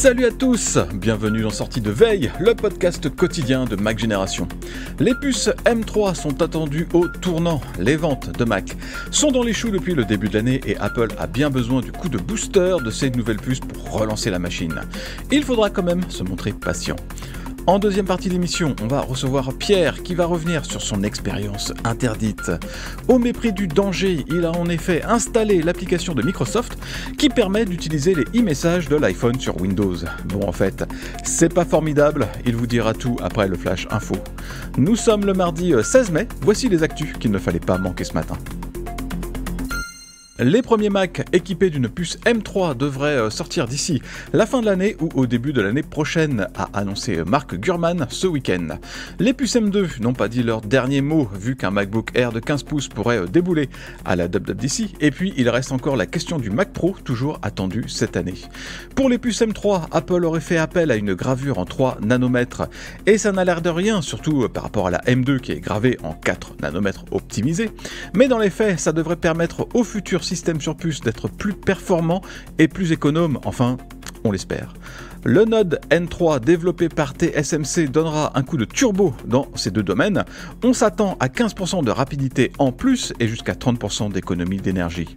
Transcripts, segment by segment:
Salut à tous, bienvenue dans Sortie de Veille, le podcast quotidien de Mac Génération. Les puces M3 sont attendues au tournant. Les ventes de Mac sont dans les choux depuis le début de l'année et Apple a bien besoin du coup de booster de ces nouvelles puces pour relancer la machine. Il faudra quand même se montrer patient. En deuxième partie de l'émission, on va recevoir Pierre qui va revenir sur son expérience interdite. Au mépris du danger, il a en effet installé l'application de Microsoft qui permet d'utiliser les e-messages de l'iPhone sur Windows. Bon, en fait, c'est pas formidable, il vous dira tout après le Flash Info. Nous sommes le mardi 16 mai, voici les actus qu'il ne fallait pas manquer ce matin. Les premiers Mac équipés d'une puce M3 devraient sortir d'ici la fin de l'année ou au début de l'année prochaine, a annoncé Mark Gurman ce week-end. Les puces M2 n'ont pas dit leur dernier mot, vu qu'un MacBook Air de 15 pouces pourrait débouler à la WWDC, et puis il reste encore la question du Mac Pro, toujours attendu cette année. Pour les puces M3, Apple aurait fait appel à une gravure en 3 nanomètres, et ça n'a l'air de rien, surtout par rapport à la M2 qui est gravée en 4 nanomètres optimisée, mais dans les faits, ça devrait permettre au futur système sur puce d'être plus performant et plus économe, enfin, on l'espère. Le Node N3 développé par TSMC donnera un coup de turbo dans ces deux domaines. On s'attend à 15% de rapidité en plus et jusqu'à 30% d'économie d'énergie.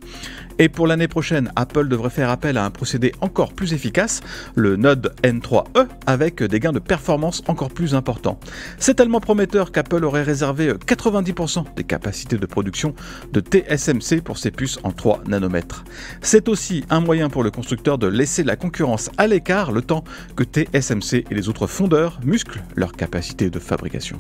Et pour l'année prochaine, Apple devrait faire appel à un procédé encore plus efficace, le Node N3E, avec des gains de performance encore plus importants. C'est tellement prometteur qu'Apple aurait réservé 90% des capacités de production de TSMC pour ses puces en 3 nanomètres. C'est aussi un moyen pour le constructeur de laisser la concurrence à l'écart le temps que TSMC et les autres fondeurs musclent leur capacité de fabrication.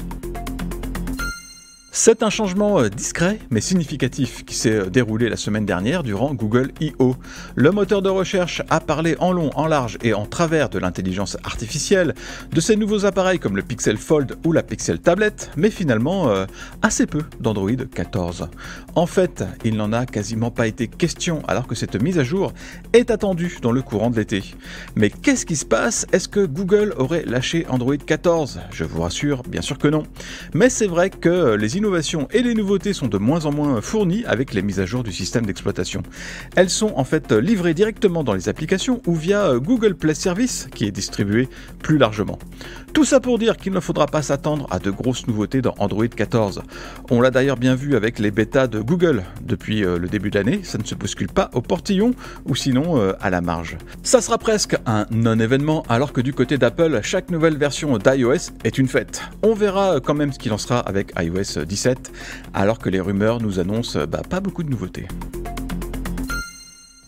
C'est un changement discret mais significatif qui s'est déroulé la semaine dernière durant Google I.O. Le moteur de recherche a parlé en long, en large et en travers de l'intelligence artificielle, de ces nouveaux appareils comme le Pixel Fold ou la Pixel Tablet, mais finalement assez peu d'Android 14. En fait, il n'en a quasiment pas été question alors que cette mise à jour est attendue dans le courant de l'été. Mais qu'est-ce qui se passe? Est-ce que Google aurait lâché Android 14? Je vous rassure, bien sûr que non. Mais c'est vrai que les innovations et les nouveautés sont de moins en moins fournies avec les mises à jour du système d'exploitation. Elles sont en fait livrées directement dans les applications ou via Google Play Service qui est distribué plus largement. Tout ça pour dire qu'il ne faudra pas s'attendre à de grosses nouveautés dans Android 14. On l'a d'ailleurs bien vu avec les bêtas de Google depuis le début de l'année, ça ne se bouscule pas au portillon ou sinon à la marge. Ça sera presque un non-événement alors que du côté d'Apple, chaque nouvelle version d'iOS est une fête. On verra quand même ce qu'il en sera avec iOS 17 alors que les rumeurs nous annoncent pas beaucoup de nouveautés.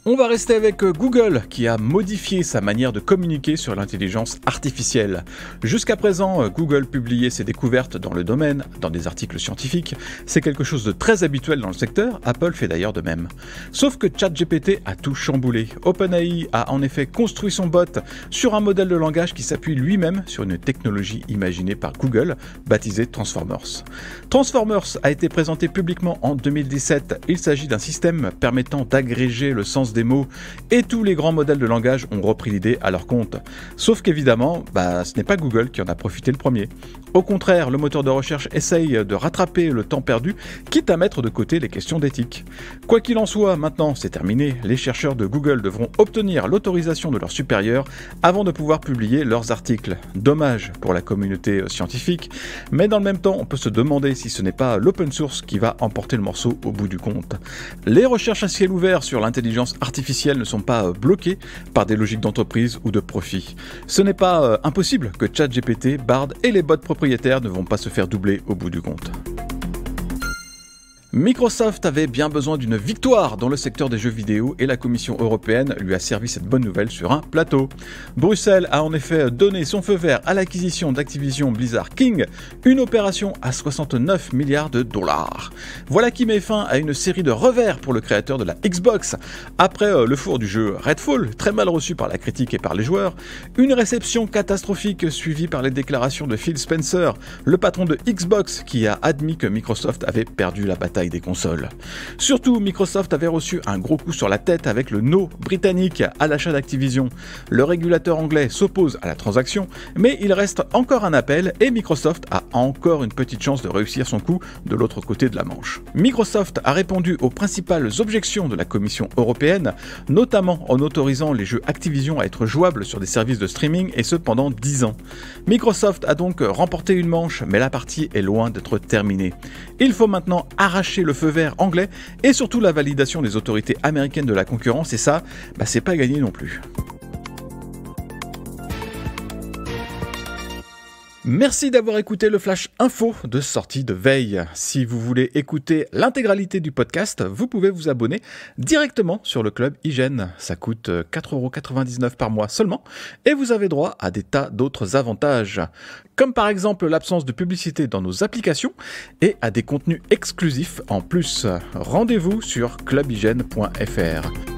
On va rester avec Google qui a modifié sa manière de communiquer sur l'intelligence artificielle. Jusqu'à présent, Google publiait ses découvertes dans le domaine, dans des articles scientifiques. C'est quelque chose de très habituel dans le secteur, Apple fait d'ailleurs de même. Sauf que ChatGPT a tout chamboulé. OpenAI a en effet construit son bot sur un modèle de langage qui s'appuie lui-même sur une technologie imaginée par Google, baptisée Transformers. Transformers a été présenté publiquement en 2017. Il s'agit d'un système permettant d'agréger le sens des mots et tous les grands modèles de langage ont repris l'idée à leur compte. Sauf qu'évidemment, ce n'est pas Google qui en a profité le premier. Au contraire, le moteur de recherche essaye de rattraper le temps perdu, quitte à mettre de côté les questions d'éthique. Quoi qu'il en soit, maintenant c'est terminé, les chercheurs de Google devront obtenir l'autorisation de leurs supérieurs avant de pouvoir publier leurs articles. Dommage pour la communauté scientifique, mais dans le même temps, on peut se demander si ce n'est pas l'open source qui va emporter le morceau au bout du compte. Les recherches à ciel ouvert sur l'intelligence artificielles ne sont pas bloquées par des logiques d'entreprise ou de profit. Ce n'est pas impossible que ChatGPT, Bard et les bots propriétaires ne vont pas se faire doubler au bout du compte. Microsoft avait bien besoin d'une victoire dans le secteur des jeux vidéo et la Commission européenne lui a servi cette bonne nouvelle sur un plateau. Bruxelles a en effet donné son feu vert à l'acquisition d'Activision Blizzard King, une opération à 69 milliards de dollars. Voilà qui met fin à une série de revers pour le créateur de la Xbox. Après le four du jeu Redfall, très mal reçu par la critique et par les joueurs, une réception catastrophique suivie par les déclarations de Phil Spencer, le patron de Xbox, qui a admis que Microsoft avait perdu la bataille taille des consoles. Surtout, Microsoft avait reçu un gros coup sur la tête avec le no britannique à l'achat d'Activision. Le régulateur anglais s'oppose à la transaction, mais il reste encore un appel et Microsoft a encore une petite chance de réussir son coup de l'autre côté de la Manche. Microsoft a répondu aux principales objections de la Commission européenne, notamment en autorisant les jeux Activision à être jouables sur des services de streaming et ce pendant 10 ans. Microsoft a donc remporté une manche, mais la partie est loin d'être terminée. Il faut maintenant arracher le feu vert anglais et surtout la validation des autorités américaines de la concurrence et ça, c'est pas gagné non plus. Merci d'avoir écouté le Flash Info de sortie de veille. Si vous voulez écouter l'intégralité du podcast, vous pouvez vous abonner directement sur le Club IGN. Ça coûte 4,99€ par mois seulement et vous avez droit à des tas d'autres avantages, comme par exemple l'absence de publicité dans nos applications et à des contenus exclusifs en plus. Rendez-vous sur clubign.fr.